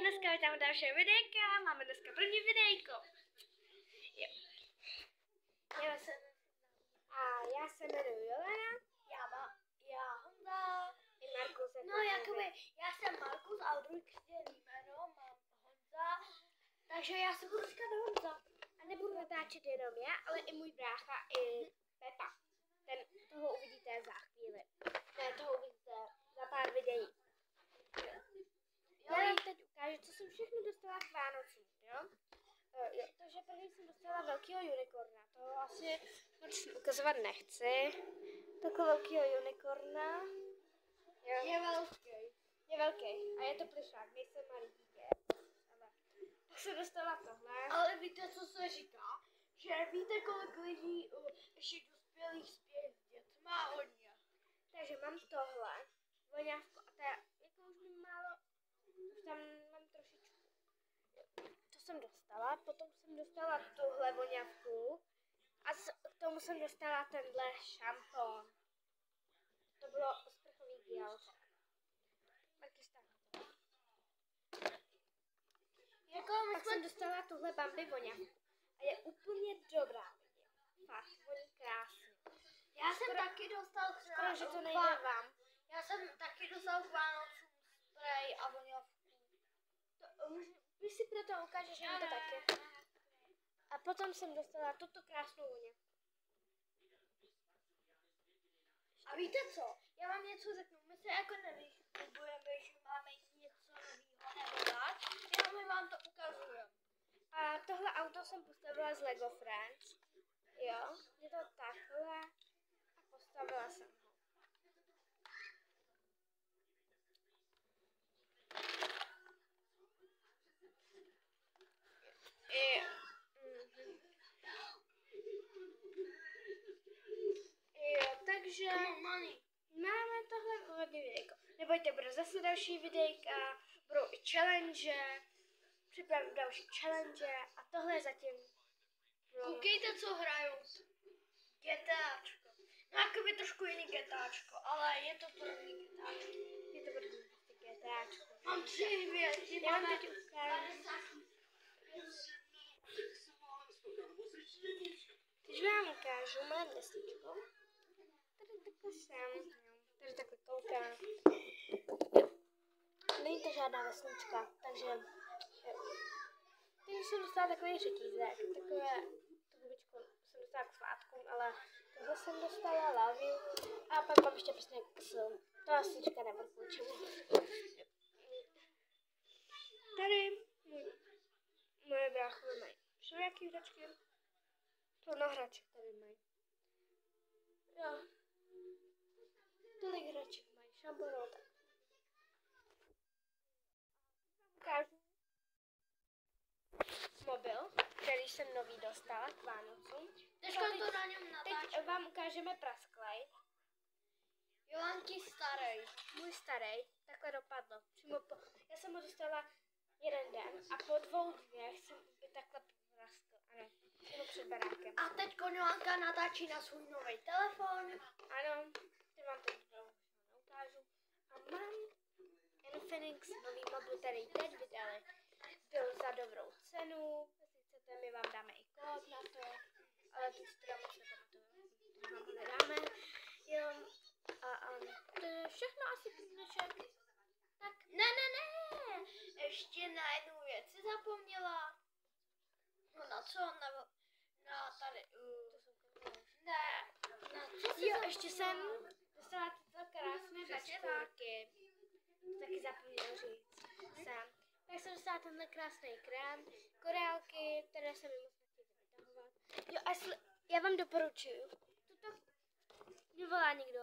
dneska vítám dalšího videjka, máme dneska první videjko. Jo. Já se jmenuji Jolena. Já Honza. I Markus. No jakoby, já jsem Markus a druhý křtěný jméno mám Honza. Takže já se budu říkat Honza. A nebudu natáčet jenom já, ale i můj brácha, i Pepa. Toho uvidíte za chvíli. Ne, toho uvidíte za pár videí. Já vám teď ukážu, co jsem všechno dostala k Vánocům, jo? Takže první jsem dostala velkého unikorna. Toho asi moc ukazovat nechci. Takhle velkého unikorna. Jo. Je velký. A je to plišák, nejsem malý dítě. Ale pak jsem dostala tohle. Ale víte, co se říká? Že víte, kolik lidí ještě dospělých spěje s dětma? Hodně. Takže mám tohle. Voňavku. A to je, jako už mi málo, už tam mám trošičku. To jsem dostala. Potom jsem dostala tuhle voňavku. A k tomu jsem dostala tenhle šampon. To bylo sprchový gel. Pak jsem dostala tuhle Bambi voňavku. A je úplně dobrá. Fakt, voní krásně. Já jsem taky dostal Skoro, že to nejde vám. Já jsem taky dostal k Vánocům spray a voňavku. Vy si proto ukážeš, že to taky. A potom jsem dostala tuto krásnou voňavku. A víte co? Já vám něco řeknu. My se jako nevychybujeme, že máme něco nového nebo tak. Jenom my vám to ukazujeme. A tohle auto jsem postavila z Lego Friends. Jo, je to takhle. A postavila jsem ho. Jo, takže máme tohle hodně videjko. Nebojte, bude zase další videjka, budou i challenge, připravím další challenge a tohle je zatím. Koukejte, co hrajou. GTAčko. No jakoby trošku jiný GTAčko, ale je to první GTAčko. Je to první GTAčko. Mám 3 hvězdy. Já vám teď ukážu. Teď vám ukážu moje destičko. Tady takhle jsem. Tady takhle koukám. Není to žádná vesnička, takže teď jsem dostala takový řetízek, takové trubičko jsem dostala k svátkům, ale tohle jsem dostala love you a pak mám ještě prostě to vesnička nebudu kvůli čemu. Tady moje bráchové mají všelijaký hračky, plno hraček tady mají. Jo. Tolik hraček mají, šambonou tak. Ukážu mobil, který jsem nový dostala k Vánocům. Teďka to na něm natáčím. Teď vám ukážeme prasklej. Jolanky starý. Můj starý, takhle dopadlo. Já jsem ho dostala jeden den a po 2 dnech jsem takhle praskl. Ano, jenom před barákem. A teď Jolanka natáčí na svůj nový telefon. Ano, teď vám to neukážu. A mám Infinix nový mobil, který teď vydali. Byl za dobrou cenu, jestli chcete, my vám dáme i kód na to, ale teď si teda moc nepamatuju, vám ho nedáme. Jo, a to je všechno asi pro dnešek. Tak. Ne, ještě na jednu věc si zapomněla. No na co? Na tady. Ne, na co si Jo, ještě jsem dostala tyto krásné bačkárky. To taky zapomněla říct. Tak jsem dostala tenhle krásný krém, korálky, které se mi moc nechtějí vytahovat. Jo, a já vám doporučuju. Mě volá někdo.